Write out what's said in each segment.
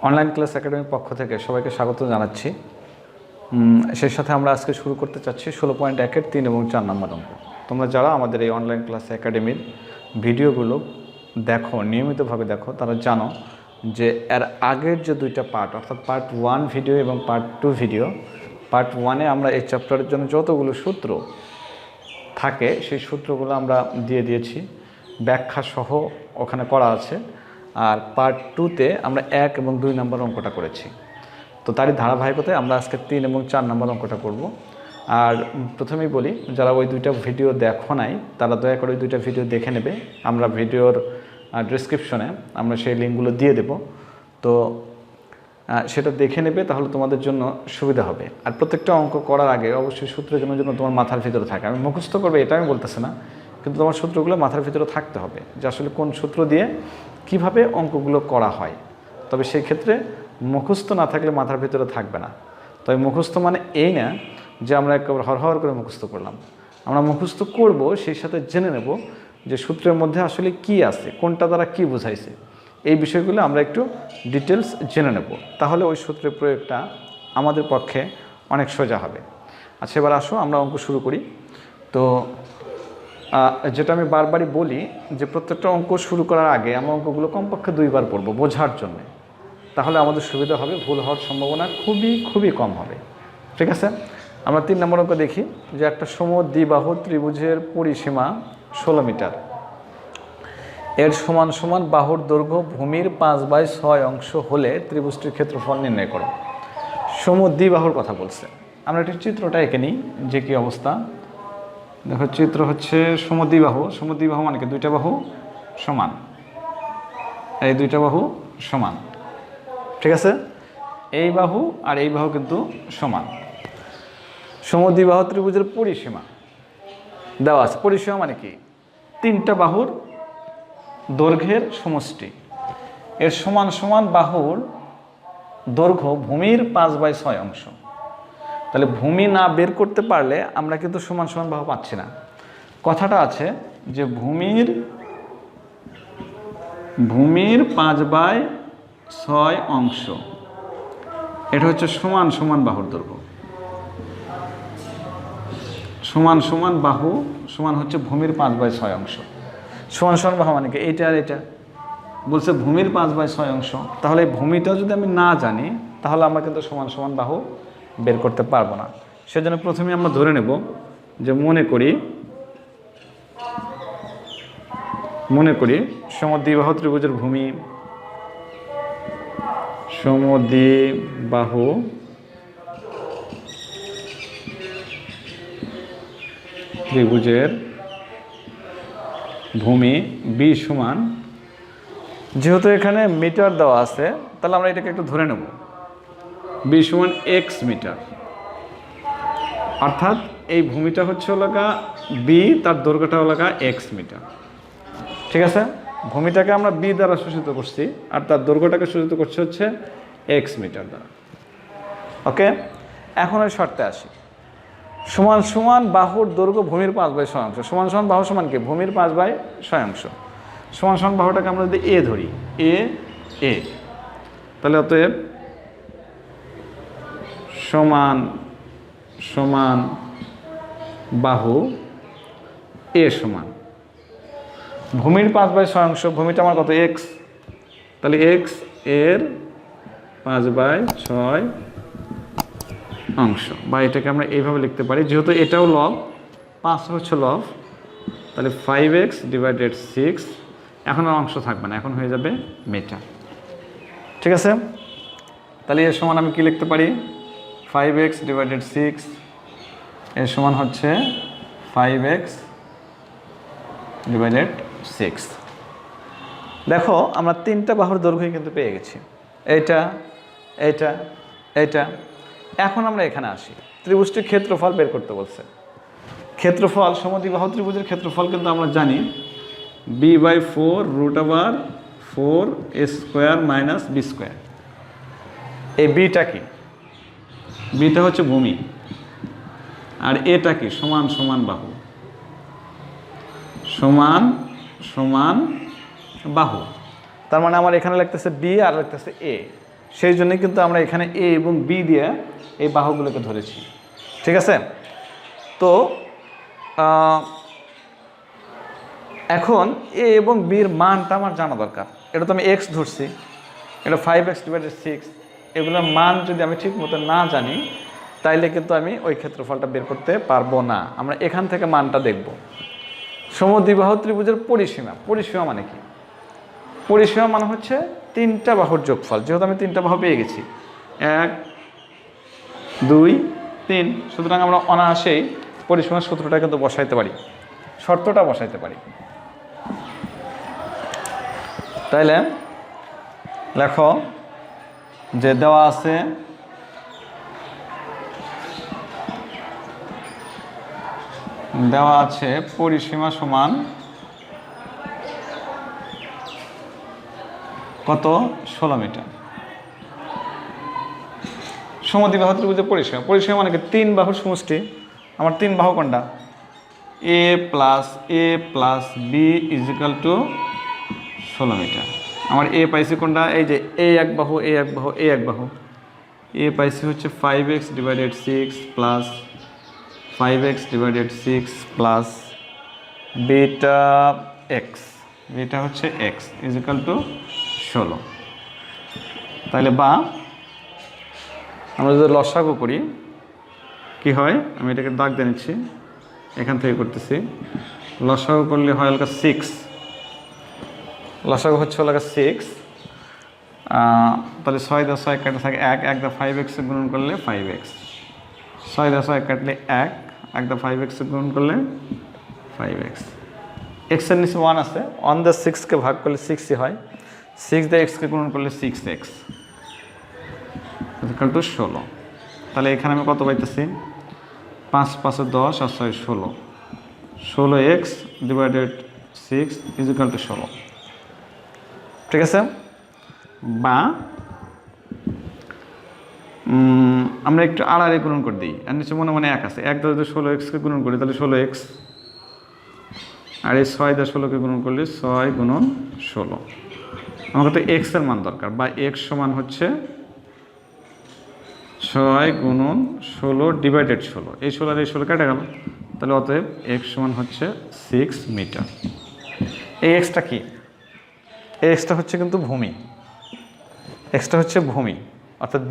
Online class একাডেমির পক্ষ থেকে সবাইকে স্বাগত জানাচ্ছি। সেই সাথে আমরা আজকে শুরু করতে চাচ্ছি 16.1-এর 3 এবং 4 নম্বর অঙ্ক। তোমরা যারা আমাদের এই অনলাইন ক্লাস একাডেমির ভিডিওগুলো দেখো, নিয়মিতভাবে দেখো, তারা জানো যে এর আগের যে দুইটা পার্ট, অর্থাৎ পার্ট 1 ভিডিও এবং পার্ট 2 ভিডিও, পার্ট 1-এ আমরা এই চ্যাপ্টারের জন্য যতগুলো সূত্র থাকে সেই সূত্রগুলো আমরা দিয়ে দিয়েছি, ব্যাখ্যা সহ ওখানে করা আছে। আর পার্ট 2-তে আমরা 1 এবং 2 নম্বর অঙ্কটা করেছি। তো তারই ধারাবাহিকতায় আমরা আজকে 3 এবং 4 নম্বর অঙ্কটা করব। আর প্রথমেই বলি, যারা ওই দুইটা ভিডিও দেখো নাই তারা দয়া করে ওই দুইটা ভিডিও দেখে নেবে। আমরা ভিডিওর ডেসক্রিপশনে আমরা সেই লিঙ্কগুলো দিয়ে দেব, তো সেটা দেখে নেবে, তাহলে তোমাদের জন্য সুবিধা হবে। আর প্রত্যেকটা অঙ্ক করার আগে অবশ্যই সূত্রের জন্য তোমার মাথার ভিতরে থাকে। আমি মুখস্থ করবে এটা আমি বলতেছি না, কিন্তু তোমার সূত্রগুলো মাথার ভিতরে থাকতে হবে যে আসলে কোন সূত্র দিয়ে কিভাবে অঙ্কগুলো করা হয়। তবে সেই ক্ষেত্রে মুখস্থ না থাকলে মাথার ভিতরে থাকবে না। তবে মুখস্থ মানে এই না যে আমরা একেবারে হরহর করে মুখস্থ করলাম। আমরা মুখস্থ করব, সেই সাথে জেনে নেব যে সূত্রের মধ্যে আসলে কি আছে, কোনটা দ্বারা কি বোঝাইছে, এই বিষয়গুলো আমরা একটু ডিটেলস জেনে নেব। তাহলে ওই সূত্রের প্রয়োগটা আমাদের পক্ষে অনেক সোজা হবে। আচ্ছা, এবার আসো আমরা অঙ্ক শুরু করি। তো যেটা আমি বারবারই বলি যে প্রত্যেকটা অঙ্ক শুরু করার আগে আমরা অঙ্কগুলো কমপক্ষে 2 বার পড়ব বোঝার জন্য, তাহলে আমাদের সুবিধা হবে, ভুল হওয়ার সম্ভাবনা খুবই কম হবে। ঠিক আছে, আমরা 3 নম্বর অঙ্ক দেখি যে একটা সমদ্বিবাহু ত্রিভুজের পরিসীমা 16 মিটার, এর সমান সমান বাহুর দৈর্ঘ্য ভূমির 5/6 অংশ হলে ত্রিভুজটির ক্ষেত্রফল নির্ণয় করো। সমদ্বিবাহুর কথা বলছে। আমরা একটি চিত্রটা এঁকে নিই যে কি অবস্থা। দেখো, চিত্র হচ্ছে সমদ্বিবাহু। সমদ্বিবাহু মানে কি দুইটা বাহু সমান, এই দুইটা বাহু সমান। ঠিক আছে, এই বাহু আর এই বাহু কিন্তু সমান। সমদ্বিবাহু ত্রিভুজের পরিসীমা দেওয়া আছে। পরিসীমা মানে কি? 3টা বাহুর দৈর্ঘ্যের সমষ্টি, এর সমান সমান বাহুর দৈর্ঘ্য ভূমির 5/6 অংশ। তাহলে ভূমি না বের করতে পারলে আমরা কিন্তু সমান সমান বাহু পাচ্ছি না। কথাটা আছে যে ভূমির 5/6 অংশ, এটা হচ্ছে সমান সমান বাহুর দৈর্ঘ্য। সমান সমান বাহু সমান হচ্ছে ভূমির 5/6 অংশ। সমান সমান বাহু মানে কি? এইটা আর এটা। বলছে ভূমির 5/6 অংশ, তাহলে ভূমিটা যদি আমি না জানি তাহলে আমরা কিন্তু সমান সমান বাহু বের করতে পারবো না। সেজন্য প্রথমে আমরা ধরে নেব যে মনে করি সমদ্বিবাহু ত্রিভুজের ভূমি, সমদ্বিবাহু ত্রিভুজের ভূমি b সমান, যেহেতু এখানে মিটার দেওয়া আছে তাহলে আমরা এটাকে একটু ধরে নেব, b সমান x মিটার। অর্থাৎ এই ভূমিটা হচ্ছে হলগা b, তার দৈর্ঘ্যটা হলগা x মিটার। ঠিক আছে, ভূমিটাকে আমরা b দ্বারা সূচিত করছি আর তার দৈর্ঘ্যটাকে সূচিত করছে হচ্ছে x মিটার দ্বারা। ওকে, এখন ওই শর্তে আসি। সমান সমান বাহুর দৈর্ঘ্য ভূমির 5/6 অংশ। সমান সমান বাহু সমান কি? ভূমির 5/6 অংশ। সমান সমান বাহুটাকে আমরা যদি a ধরি, a, তাহলে অতএব সমান সমান বাহু a সমান ভূমির 5/6 অংশ। ভূমিটা আমার কত? x, তাহলে x এর 5/6 অংশ, বা এটাকে আমরা এইভাবে লিখতে পারি, যেহেতু এটাও লব, 5 হচ্ছে লব, তাহলে 5x / 6। এখন আর অংশ থাকবে না, এখন হয়ে যাবে মিটার। ঠিক আছে, তাহলে এর সমান আমি কি লিখতে পারি? 5x / 6 এর সমান হচ্ছে 5x / 6। দেখো, আমরা 3টা বাহুর দৈর্ঘ্য কিন্তু পেয়ে গেছি, এইটা, এইটা, এইটা। এখন আমরা এখানে আসি, ত্রিভুজটির ক্ষেত্রফল বের করতে বলছে। ক্ষেত্রফল, সমদ্বিবাহু ত্রিভুজের ক্ষেত্রফল কিন্তু আমরা জানি b/4 √4a² - b²। এই বিটা কি? বিটা হচ্ছে ভূমি, আর এটা কি? সমান সমান বাহু। সমান সমান বাহু, তার মানে আমার এখানে লিখতেছে বি আর লিখতেছে এ। সেই জন্য কিন্তু আমরা এখানে এ এবং বি দিয়ে এই বাহুগুলোকে ধরেছি। ঠিক আছে? তো এখন এ এবং বির মানটা আমার জানা দরকার। এটা তো আমি এক্স ধরছি, এটা 5x/6, এগুলোর মান যদি আমি ঠিক মতো না জানি তাইলে কিন্তু আমি ওই ক্ষেত্রফলটা বের করতে পারবো না। আমরা এখান থেকে মানটা দেখব। সমদ্বিবাহু ত্রিভুজের পরিসীমা। পরিসীমা মানে কি? পরিসীমা মানে হচ্ছে তিনটা বাহুর যোগফল। যেহেতু আমি তিনটা বাহু পেয়ে গেছি, 1 2 3, সুতরাং আমরা অনায়াসেই পরিসীমার সূত্রটা কিন্তু বসাইতে পারি, শর্তটা বসাইতে পারি। তাইলে লেখো যে দেওয়া আছে পরিসীমা সমান কত? 16 মিটার। সমদ্বিবাহু ত্রিভুজের পরিসীমা। পরিসীমা মানে কি? 3 বাহুর সমষ্টি। আমার 3 বাহু কোনটা? a plus B is equal to 16 metre. আমার এ পাইছি কোনটা? এই যে এ এক বাহু, এ এক বাহু, এ এক বাহু। এ পাইছি হচ্ছে 5x/6 plus 5x/6 plus beta x, beta হচ্ছে এক্স ইজিক্যাল টু 16। তাহলে বা আমরা যদি লসাগু করি কি হয়? আমি এটাকে দাগ দিয়ে নিচ্ছি, এখান থেকে করতেছি। লসাগু করলে হয় হলো 6, লসাগু হচ্ছে হলো 6। তাহলে 6 দিয়ে 6 কাটলে থাকে 1, 1 দিয়ে 5x গুণন করলে 5x, 6 দিয়ে 6 কাটলে 1, 1 দিয়ে 5x গুণন করলে 5x। এক্সের নিচে 1 আছে, 1 দিয়ে 6কে ভাগ করলে 6ই হয়, 6 দিয়ে এক্সকে গুণন করলে 6x ইকুয়াল টু 16। তাহলে এখানে আমি কত পাইতেছি? 5 5 10 আর 6 16, 16x/6 ইকুয়াল টু 16। ঠিক আছে? বা আমরা একটু আড়াআড়ি গুণন করে দিই, আর নিচে মনে মনে 1 আছে। 1 দিয়ে যদি 16xকে গুণন করি তাহলে 16x, আর এই 6 দিয়ে 16কে গুণন করলে 6 গুণন 16। আমাকে তো x এর মান দরকার, বা x সমান হচ্ছে 6 গুণন 16 ডিভাইডেড 16। এই 16 আর এই 16 কেটে গেল, তাহলে অতএব x সমান হচ্ছে 6 মিটার। এই এক্সটা কি? এই এক্সটা হচ্ছে কিন্তু ভূমি, এক্সটা হচ্ছে ভূমি, অর্থাৎ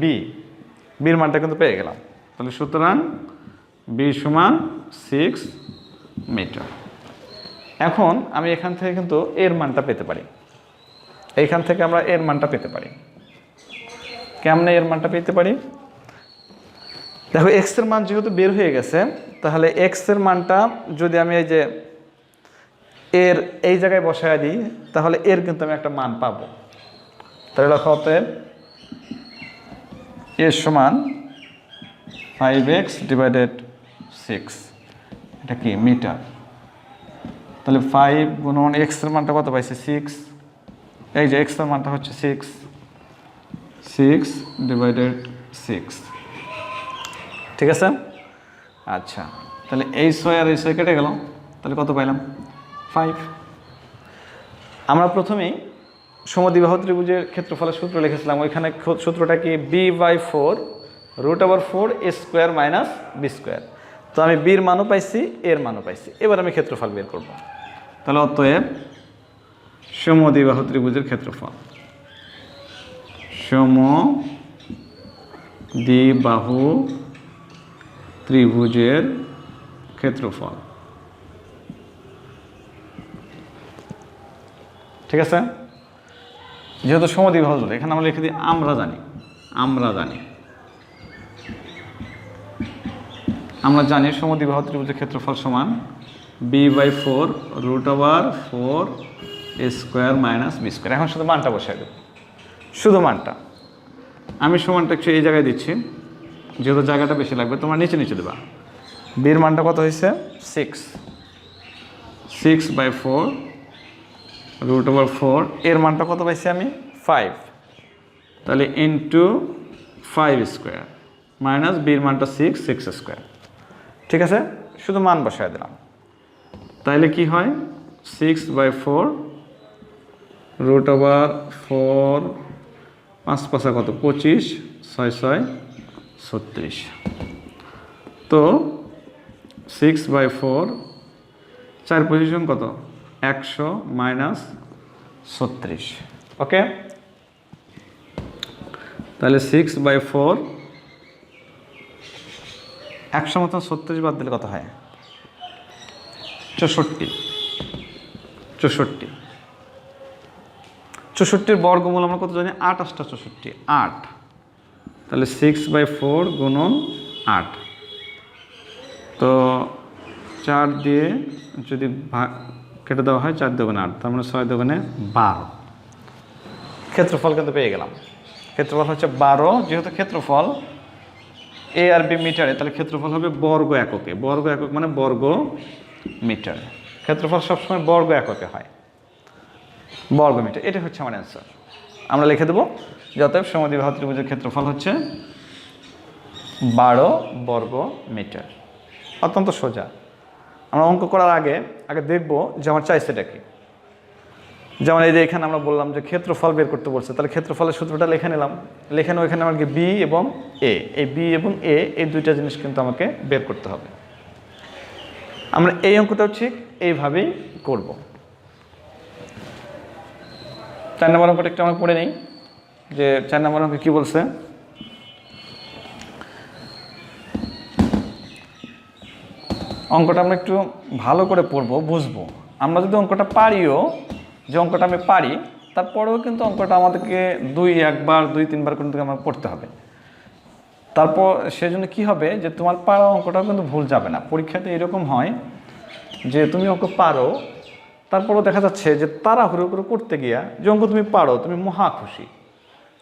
বির মানটা কিন্তু পেয়ে গেলাম। তাহলে সুতরাং বি সমান 6 মিটার। এখন আমি এখান থেকে কিন্তু এর মানটা পেতে পারি, এইখান থেকে আমরা এর মানটা পেতে পারি। কেমনে এর মানটা পেতে পারি? দেখো, এক্স এর মান যেহেতু বের হয়ে গেছে, তাহলে এক্স এর মানটা যদি আমি এই যে এর এই জায়গায় বসায় দিই তাহলে এর কিন্তু আমি একটা মান পাবো। তাহলে লেখা হতে এর সমান 5x/6, এটা কি? মিটার। তাহলে 5 গুণন এক্স এর মানটা কত পাইছি? 6। এই যে এক্স এর মানটা হচ্ছে 6/6। ঠিক আছে? আচ্ছা, তাহলে এই 6 আর এই 6 কেটে গেল, তাহলে কত পাইলাম? 5। আমরা প্রথমেই সমদ্বিবাহু ত্রিভুজের ক্ষেত্রফলের সূত্র লিখেছিলাম। ওইখানে সূত্রটা কি? b/4√4a² minus b²। তো আমি বির মানও পাইছি, এর মানও পাইছি। এবার আমি ক্ষেত্রফল বের করব। তাহলে অতএব সমদ্বিবাহু ত্রিভুজের ক্ষেত্রফল, সমদ্বিবাহু ত্রিভুজের ক্ষেত্রফল। ঠিক আছে? যেহেতু সমদ্বিবাহু, এখানে আমরা লিখে দিই আমরা জানি সমদ্বিবাহু ত্রিভুজের ক্ষেত্রফল সমান b/4√4a² মাইনাস b²। এখন শুধু মানটা বসাই দেব, শুধু মানটা। আমি সমানটা একটু এই জায়গায় দিচ্ছি, যেহেতু জায়গাটা বেশি লাগবে। তোমরা নিচে দেবা। বির মানটা কত হয়েছে? 6/4√4। এর মানটা কত পাইছি আমি? 5। তাহলে ইন্টু 5² মাইনাস বির মানটা 6² ঠিক আছে? শুধু মান বসায় দিলাম। তাইলে কি হয়? 6/4√4 5 5 কত 25, 6 6 36। তো 6/4, 4 পজিশন কত 100 মাইনাস 36। ওকে, তাহলে 6/4 100 মতো 36 বাদ দিলে কত হয় 64। 64 বর্গমূল আমরা কত জানি 8 8 64 8। তাহলে 6/4 গুণন 8। তো 4 দিয়ে যদি কেটে দেওয়া হয় 4 দুগুণে 8, তার মানে 6 দুগুণে 12। ক্ষেত্রফল কিন্তু পেয়ে গেলাম। ক্ষেত্রফল হচ্ছে 12। যেহেতু ক্ষেত্রফল এ আর বি মিটারে, তাহলে ক্ষেত্রফল হবে বর্গ এককে। বর্গ একক মানে বর্গ মিটার। ক্ষেত্রফল সবসময় বর্গ এককে হয়, বর্গ মিটার। এটা হচ্ছে আমার অ্যান্সার। আমরা লিখে দেবো যে অতএব সমদ্বিবাহু ত্রিভুজের ক্ষেত্রফল হচ্ছে 12 বর্গ মিটার। অত্যন্ত সোজা। আমরা অঙ্ক করার আগে দেখব যে আমার চাইছেটা কি। যেমন এই যে এখানে আমরা বললাম যে ক্ষেত্রফল বের করতে বলছে, তাহলে ক্ষেত্রফলের সূত্রটা লিখে নিলাম। লিখে নেব এখানে আমাকে বি এবং এ, এই বি এবং এ এই দুইটা জিনিস কিন্তু আমাকে বের করতে হবে। আমরা এই অঙ্কটাও ঠিক এইভাবেই করব। 4 নম্বর অঙ্কটা একটু আমরা পড়ে নিই যে 4 নম্বর অঙ্কে কী বলছে। অঙ্কটা আমরা একটু ভালো করে পড়বো, বুঝবো। আমরা যদি অঙ্কটা পারিও, যে অঙ্কটা আমি পারি, তারপরেও কিন্তু অঙ্কটা আমাদেরকে 1 বার 2 3 বার কিন্তু আমার পড়তে হবে। তারপর সেজন্য কি হবে যে তোমার পারা অঙ্কটাও কিন্তু ভুল যাবে না। পরীক্ষাতে এরকম হয় যে তুমি অঙ্ক পারো, তারপরেও দেখা যাচ্ছে যে তাড়াহুড়ো করে করতে গিয়া, যে অঙ্ক তুমি পারো তুমি মহা খুশি,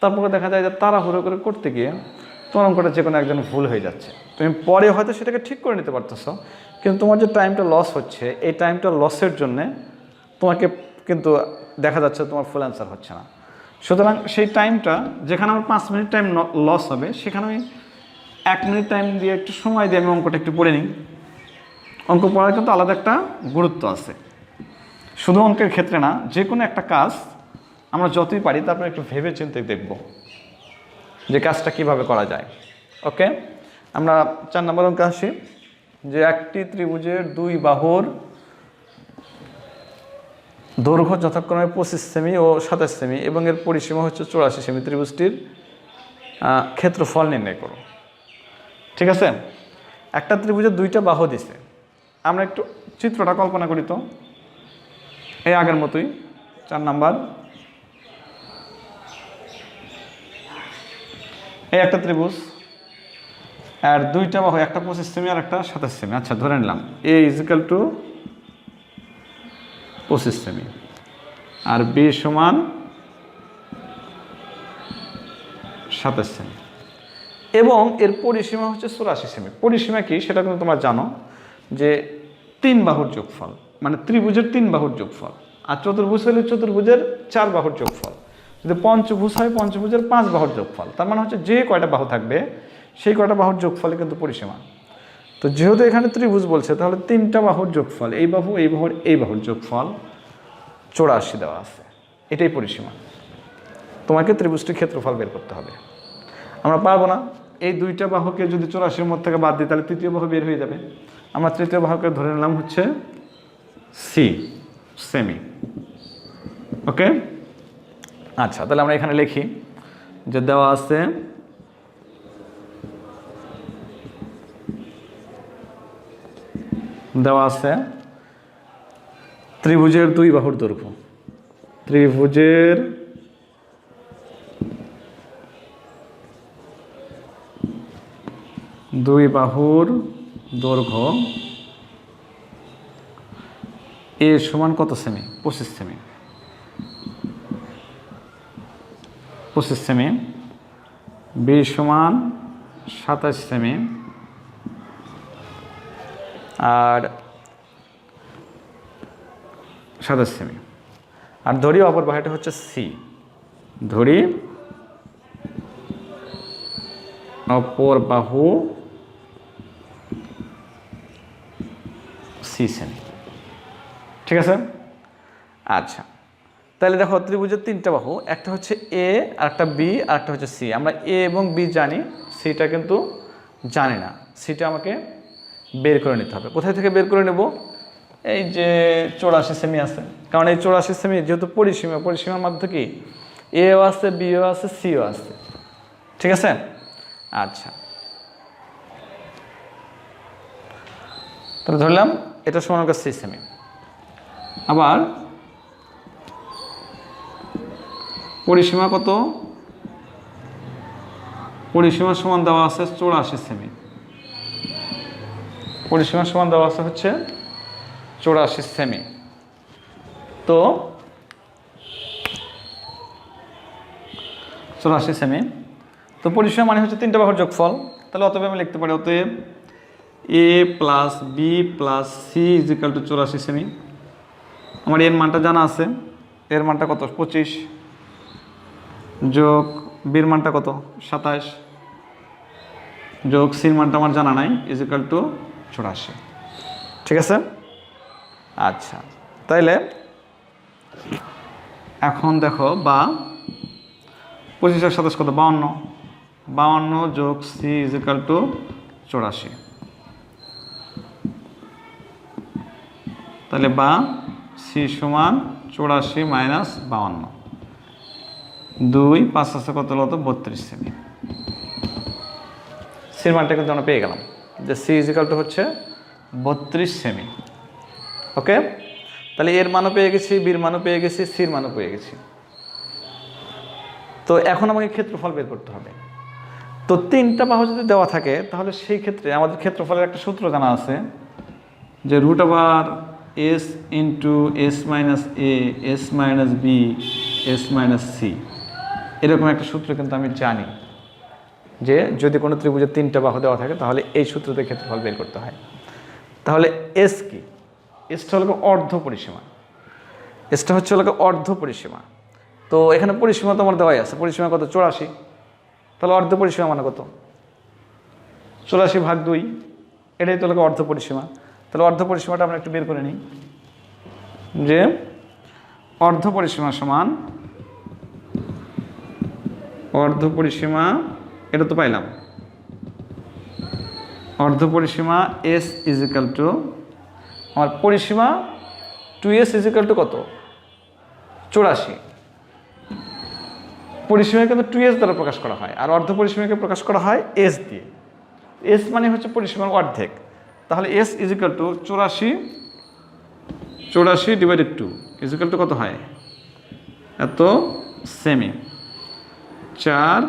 তারপরে দেখা যায় যে তাড়াহুড়ো করে করতে গিয়ে তোমার অঙ্কটা যে কোনো একজন ভুল হয়ে যাচ্ছে। তুমি পরে হয়তো সেটাকে ঠিক করে নিতে পারতেছো, কিন্তু তোমার যে টাইমটা লস হচ্ছে, এই টাইমটা লসের জন্যে তোমাকে কিন্তু দেখা যাচ্ছে তোমার ফুল অ্যান্সার হচ্ছে না। সুতরাং সেই টাইমটা যেখানে আমার 5 মিনিট টাইম লস হবে, সেখানে আমি 1 মিনিট টাইম দিয়ে একটু সময় দিয়ে আমি অঙ্কটা একটু পড়ে নিই। অঙ্ক পড়ার কিন্তু আলাদা একটা গুরুত্ব আছে, শুধু অঙ্কের ক্ষেত্রে না, যে কোনো একটা কাজ আমরা যতই পারি তারপরে একটু ভেবে চিন্তে দেখব যে কাজটা কিভাবে করা যায়। ওকে, আমরা 4 নম্বর অঙ্কে আসি যে একটি ত্রিভুজের 2 বাহুর দৈর্ঘ্য যথাক্রমে 25 সেমি ও 27 সেমি এবং এর পরিসীমা হচ্ছে 84 সেমি। ত্রিভুজটির ক্ষেত্রফল নির্ণয় করো। ঠিক আছে, একটা ত্রিভুজের 2টা বাহু দিছে। আমরা একটু চিত্রটা কল্পনা করি তো, এই আগের মতোই 4 নাম্বার। এই একটা ত্রিভুজ আর 2টা বাহু, একটা 25 সেমি আর একটা 27 সেমি। আচ্ছা, ধরে নিলাম এ ইজিক্যাল টু 25 সেমি আর বি সমান 27 সেমি এবং এর পরিসীমা হচ্ছে 84 সেমি। পরিসীমা কি সেটা কিন্তু তোমরা জানো যে 3 বাহুর যোগফল, মানে ত্রিভুজের 3 বাহুর যোগফল। আর চতুর্ভুজ হলে চতুর্ভুজের 4 বাহুর যোগফল। যদি পঞ্চভুজ হয় পঞ্চভুজের 5 বাহুর যোগফল। তার মানে হচ্ছে যে কয়টা বাহু থাকবে সেই কয়টা বাহুর যোগফলে কিন্তু পরিসীমা। তো যেহেতু এখানে ত্রিভুজ বলছে, তাহলে 3টা বাহুর যোগফল, এই বাহু এই বাহুর এই বাহুর যোগফল 84 দেওয়া আছে। এটাই পরিসীমা। তোমাকে ত্রিভুজটির ক্ষেত্রফল বের করতে হবে। আমরা পারবো না, এই 2টা বাহুকে যদি 84-র মধ্যে থেকে বাদ দিই তাহলে তৃতীয় বাহু বের হয়ে যাবে। আমরা তৃতীয় বাহুকে ধরে নিলাম হচ্ছে সি সেমি। ওকে, আচ্ছা, তাহলে আমরা এখানে লিখি যে দেওয়া আছে ত্রিভুজের 2 বাহুর দৈর্ঘ্য। ত্রিভুজের 2 বাহুর দৈর্ঘ্য এ সমান কত সেমি? 25 সেমি। 25 সেমি। বি সমান 27 সেমি আর 27 সেমি। আর ধরি অপর বাহুটা হচ্ছে সি। ধরি অপর বাহু সি সেমি। ঠিক আছে, আচ্ছা, তাহলে দেখো ত্রিভুজের তিনটা বাহু, একটা হচ্ছে এ, আর একটা বি, আর একটা হচ্ছে সি। আমরা এ এবং বি জানি, সিটা কিন্তু জানি না। সিটা আমাকে বের করে নিতে হবে। কোথায় থেকে বের করে নেব? এই যে 84 সেমি আছে, কারণ এই 84 সেমি যেহেতু পরিসীমা, পরিসীমার মধ্যে কি এও আছে, বিও আছে, সিও আছে। ঠিক আছে? আচ্ছা, তাহলে ধরলাম এটা সমান 6 সেমি। আবার পরিসীমা কত? পরিসীমা সমান দেওয়া আছে 84 সেমি। পরিসীমা সমান দেওয়া আছে হচ্ছে 84 সেমি। তো 84 সেমি, তো পরিসীমা মানে হচ্ছে তিনটা বাহুর যোগফল। তাহলে অতএব আমি লিখতে পারি অতএব a plus b plus c is equal to 84 সেমি। আমার এর মানটা জানা আছে, এর মানটা কত? 25, যোগ বির মানটা কত? 27, যোগ সির মানটা আমার জানা নাই, ইজ ইকাল টু 84। ঠিক আছে? আচ্ছা, তাইলে এখন দেখো, বা 25 আর 27 কত? 52, 52 যোগ সি ইজ ইকাল টু 84। তাহলে বা সি সমান 84 মাইনাস 52, 2 5 আছে কত হলো? 32 সেমি। সির মানটা কিন্তু আমরা পেয়ে গেলাম যে সি ইজ ইকাল টু হচ্ছে 32 সেমি। ওকে, তাহলে এর মানও পেয়ে গেছি, বির মানও পেয়ে গেছি, সির মানও পেয়ে গেছি। তো এখন আমাকে ক্ষেত্রফল বের করতে হবে। তো তিনটা বাহু যদি দেওয়া থাকে তাহলে সেই ক্ষেত্রে আমাদের ক্ষেত্রফলের একটা সূত্র জানা আছে, যে root over s into s minus a, s minus b, s minus c. এরকম একটা সূত্র কিন্তু আমি জানি, যে যদি কোনো ত্রিভুজের তিনটা বাহু দেওয়া থাকে তাহলে এই সূত্রতে ক্ষেত্রফল বের করতে হয়। তাহলে এস কি? এসটা হলো অর্ধ পরিসীমা। এসটা হচ্ছে হলো অর্ধ পরিসীমা। তো এখানে পরিসীমা তো আমার দেওয়াই আছে, পরিসীমা কত? 84। তাহলে অর্ধ পরিসীমা মানে কত? 84/2, এটাই তো হলো অর্ধ পরিসীমা। তাহলে অর্ধ পরিসীমাটা আমরা একটু বের করে নিই, যে অর্ধ পরিসীমা সমান, অর্ধ পরিসীমা এটা তো পাইলাম, অর্ধ পরিসীমা এস ইজ ইকাল টু, আমার পরিসীমা 2s ইজ ইকাল টু কত? 84। পরিসীমাকে কিন্তু 2s দ্বারা প্রকাশ করা হয়, আর অর্ধ পরিসীমাকে প্রকাশ করা হয় s দিয়ে। s মানে হচ্ছে পরিসীমার অর্ধেক। তাহলে s is equal to 84 divided 2 is equal two কত হয়? এত সেমি। 4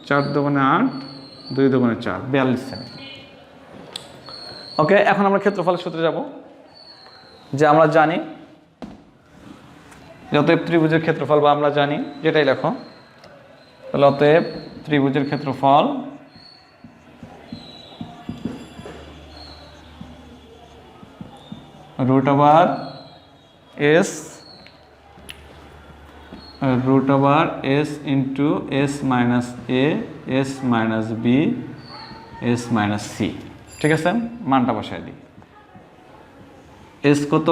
4 দুগুণে 8, 2 দুগুণে 4, 42 সেমি। ওকে, এখন আমরা ক্ষেত্রফলের সূত্রে যাব, যে আমরা জানি অতএব ত্রিভুজের ক্ষেত্রফল, বা আমরা জানি যেটাই লেখো, তাহলে অতএব ত্রিভুজের ক্ষেত্রফল root over s into s minus a, s minus b, s minus c. ঠিক আছে, মানটা বসাই দিই। এস কত?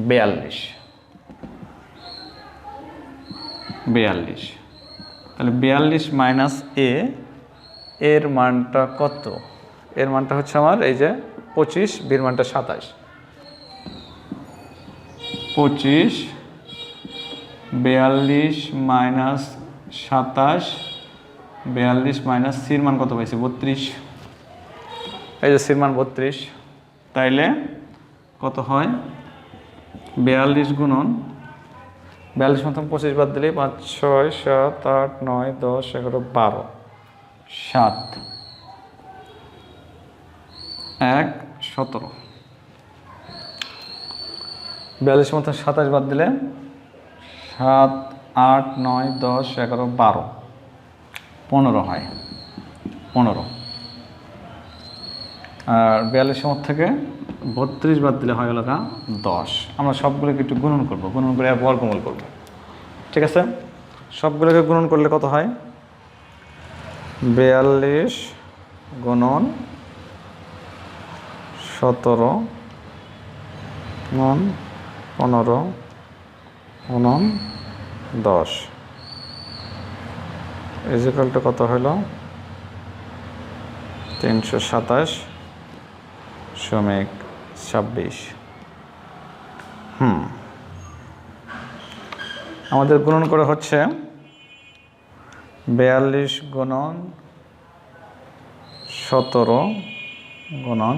42। তাহলে 42 মাইনাস এ, এর মানটা কত? এর মানটা হচ্ছে আমার এই যে 25, বির মানটা 27। 25, 42 মাইনাস 27, 42 মাইনাস সির মান কত পাইছি? 32। এই যে সির মান 32। তাইলে কত হয়? 42 গুণন 42 মতন 25 বাদ দিলে 5 6 7 8 9 10 11 12, 7 1 17। 42 মতন 27 বাদ দিলে 7 8 9 10 11 12, 15 হয়। 15। আর 42 মত থেকে 32 বাদ দিলে হয় হলো 10। আমরা সবগুলোকে একটু গুণন করব, গুণন করে বর্গমূল করব। ঠিক আছে, সবগুলোকে গুণন করলে কত হয়? 42 গুণন 17 গুণন 15 গুণন 10 ইজিক্যালটা কত হলো 327.26। আমাদের গুণন করে হচ্ছে 42 গুণন 17 গুণন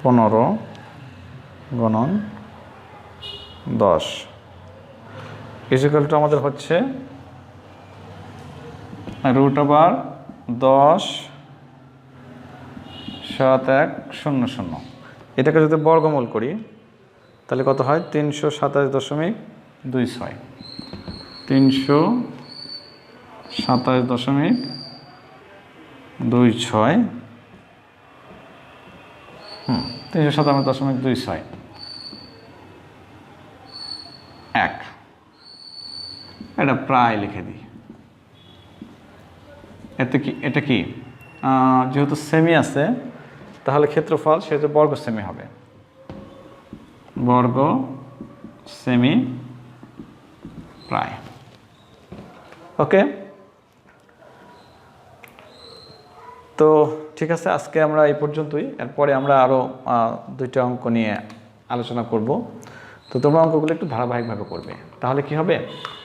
15 গুণন 10 ইজিক্যালটা আমাদের হচ্ছে √10.7100। এটাকে যদি বর্গমূল করি তাহলে কত হয় 327.26। 327.26 397.26 1। এটা প্রায় লিখে দিই। এটা কি যেহেতু সেমি আছে তাহলে ক্ষেত্রফল সেহেতু বর্গ সেমি হবে, বর্গ সেমি প্রায়। ওকে, তো ঠিক আছে, আজকে আমরা এই পর্যন্তই। এরপরে আমরা আরও 2টা অঙ্ক নিয়ে আলোচনা করব। তো তোমরা অঙ্কগুলো একটু ধারাবাহিকভাবে করবে, তাহলে কি হবে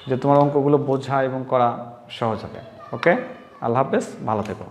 যে তোমার অঙ্কগুলো বোঝা এবং করা সহজ হবে। ওকে, আল্লাহ হাফেজ, ভালো থেকো।